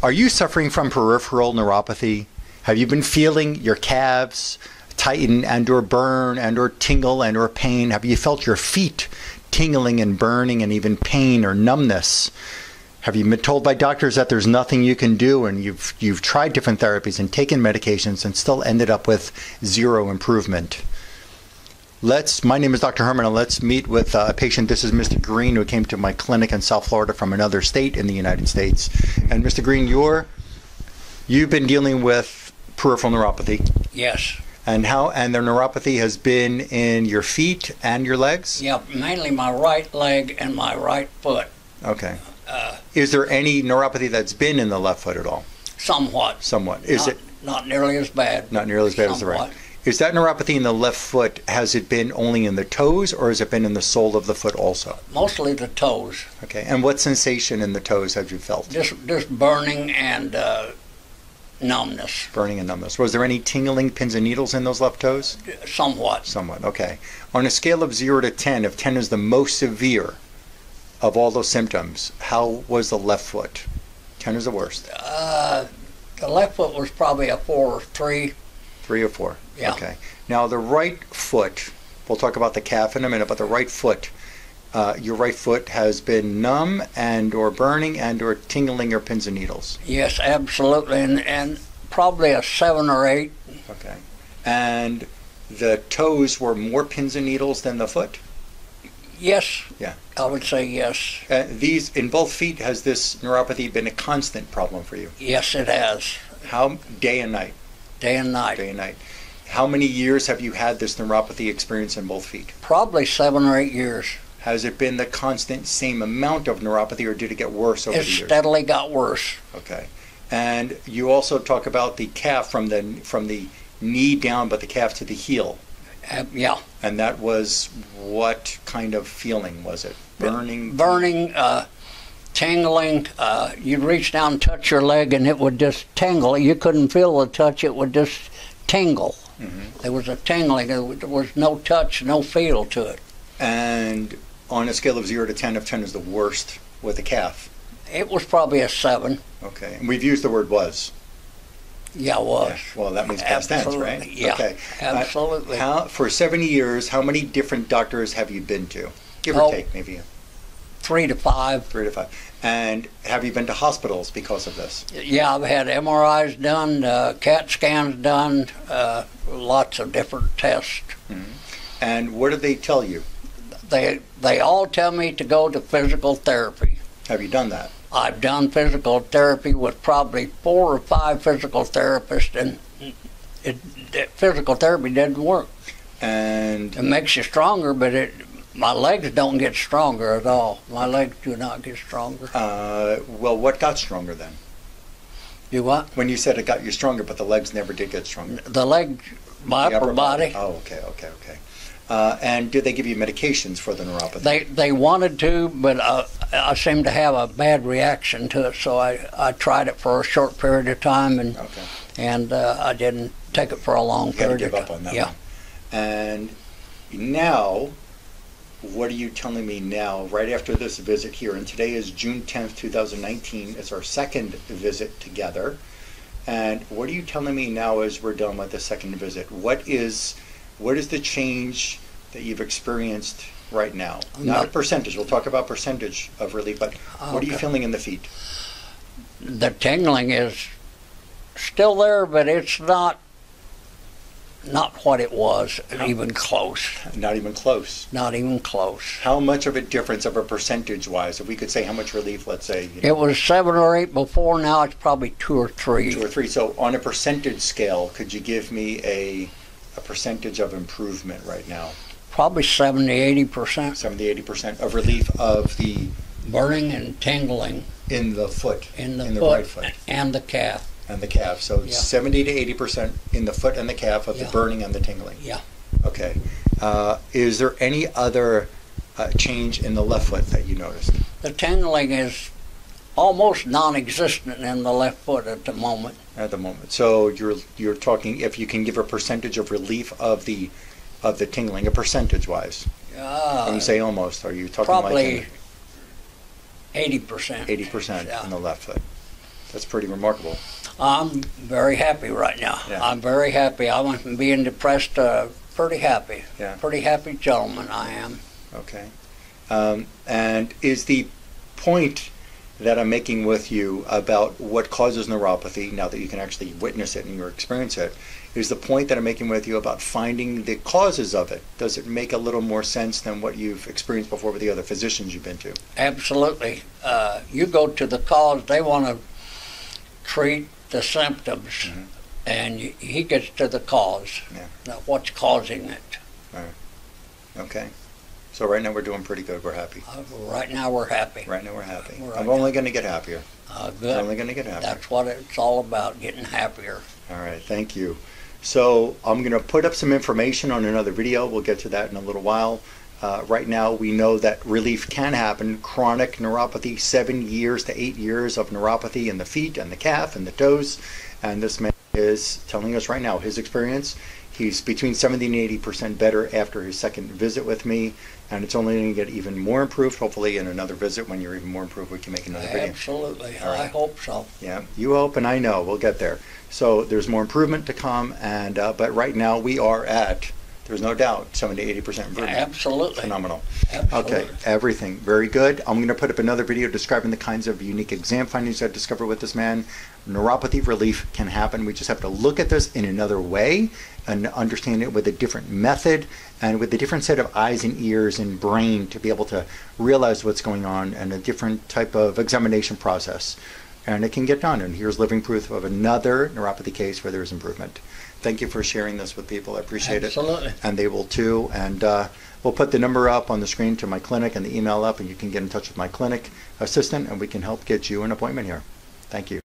Are you suffering from peripheral neuropathy? Have you been feeling your calves tighten and or burn and or tingle and or pain? Have you felt your feet tingling and burning and even pain or numbness? Have you been told by doctors that there's nothing you can do, and you've tried different therapies and taken medications and still ended up with zero improvement? My name is Dr. Herman, and let's meet with a patient. This is Mr. Green, who came to my clinic in South Florida from another state in the United States. And Mr. Green, you've been dealing with peripheral neuropathy. Yes. And the neuropathy has been in your feet and your legs? Yeah, mainly my right leg and my right foot. Okay. Is there any neuropathy that's been in the left foot at all? Somewhat. Somewhat. Not nearly as bad. Not nearly as bad as the right. Is that neuropathy in the left foot, has it been only in the toes, or has it been in the sole of the foot also? Mostly the toes. Okay. And what sensation in the toes have you felt? Just burning and numbness. Burning and numbness. Was there any tingling, pins and needles in those left toes? Somewhat. Somewhat. Okay. On a scale of 0 to 10, if 10 is the most severe of all those symptoms, how was the left foot? 10 is the worst. The left foot was probably a 4 or 3. 3 or 4. Yeah. Okay. Now the right foot, we'll talk about the calf in a minute, but the right foot, your right foot has been numb and or burning and or tingling or pins and needles. Yes, absolutely, and probably a 7 or 8. Okay. And the toes were more pins and needles than the foot? Yes. Yeah. I would say yes. These, in both feet, has this neuropathy been a constant problem for you? Yes, it has. How, day and night? Day and night. Day and night. How many years have you had this neuropathy experience in both feet? Probably 7 or 8 years. Has it been the constant same amount of neuropathy, or did it get worse over the years? It steadily got worse. Okay. And you also talk about the calf from the knee down, but the calf to the heel. Yeah. And that was what kind of feeling was it? Burning? Burning, tingling. You'd reach down and touch your leg and it would just tingle. You couldn't feel the touch, it would just tingle. Mm-hmm. There was a tingling. There was no touch, no feel to it. And on a scale of 0 to 10, if 10 is the worst with the calf? It was probably a 7. Okay. And we've used the word was. Yeah, it was. Yeah. Well, that means past tense, right? Yeah, okay. Absolutely. For 70 years, how many different doctors have you been to? Give or take, maybe. 3 to 5. 3 to 5. And have you been to hospitals because of this? Yeah, I've had MRIs done, CAT scans done, lots of different tests. Mm-hmm. And what do they tell you? They all tell me to go to physical therapy. Have you done that? I've done physical therapy with probably 4 or 5 physical therapists, and physical therapy didn't work. And it makes you stronger, but my legs don't get stronger at all. My legs do not get stronger. Well, what got stronger then? You what? When you said it got you stronger, but the legs never did get stronger. The legs, my upper body. Oh, okay. And did they give you medications for the neuropathy? They wanted to, but I seemed to have a bad reaction to it, so I tried it for a short period of time, and I didn't take it for a long period of time. You had to give up on that one. And now, what are you telling me now, right after this visit here? And today is June 10th, 2019. It's our second visit together. And what are you telling me now as we're done with the second visit? What is the change that you've experienced right now? Not a percentage. We'll talk about percentage of relief, but what are you feeling in the feet? The tingling is still there, but it's not what it was, even close. Not even close? Not even close. How much of a difference of a percentage-wise? If we could say how much relief, let's say. It was 7 or 8 before, now it's probably 2 or 3. 2 or 3. So on a percentage scale, could you give me a percentage of improvement right now? Probably 70–80%. 70–80% of relief of the burning and tingling in the foot, in the right foot, and the calf. And the calf. So 70 to 80% in the foot and the calf of the burning and the tingling. Yeah. Okay. Is there any other change in the left foot that you noticed? The tingling is almost non-existent in the left foot at the moment. At the moment. So you're talking, if you can give a percentage of relief of the tingling, a percentage-wise. When you say almost, are you talking probably like 80%? 80% in the left foot. That's pretty remarkable. I'm very happy right now. Yeah. I'm very happy. I went from being depressed to pretty happy. Yeah. Pretty happy gentleman I am. Okay. And is the point that I'm making with you about what causes neuropathy, now that you can actually witness it and you experience it, is the point that I'm making with you about finding the causes of it? Does it make a little more sense than what you've experienced before with the other physicians you've been to? Absolutely. You go to the cause, they want to treat the symptoms, Mm-hmm. and he gets to the cause. Yeah. Now, what's causing it? All right. Okay. So right now we're doing pretty good. We're happy. Right now we're happy. Right now we're happy. Right I'm now. only going to get happier. Good. I'm only going to get happier. That's what it's all about, getting happier. All right. Thank you. So I'm going to put up some information on another video. We'll get to that in a little while. Right now we know that relief can happen. Chronic neuropathy, 7 years to 8 years of neuropathy in the feet and the calf and the toes. And this man is telling us right now his experience. He's between 70 and 80% better after his second visit with me, and it's only going to get even more improved. Hopefully in another visit, when you're even more improved, we can make another video. Absolutely. All right. I hope so. Yeah, you hope and I know we'll get there. So there's more improvement to come, and but right now we are at, there's no doubt, 70 to 80% improvement. Absolutely. Phenomenal. Absolutely. Okay, everything very good. I'm going to put up another video describing the kinds of unique exam findings I discovered with this man. Neuropathy relief can happen. We just have to look at this in another way and understand it with a different method and with a different set of eyes and ears and brain to be able to realize what's going on, and a different type of examination process. And it can get done. And here's living proof of another neuropathy case where there's improvement. Thank you for sharing this with people. I appreciate Absolutely. it. And they will too. And we'll put the number up on the screen to my clinic and the email up, and you can get in touch with my clinic assistant, and we can help get you an appointment here. Thank you.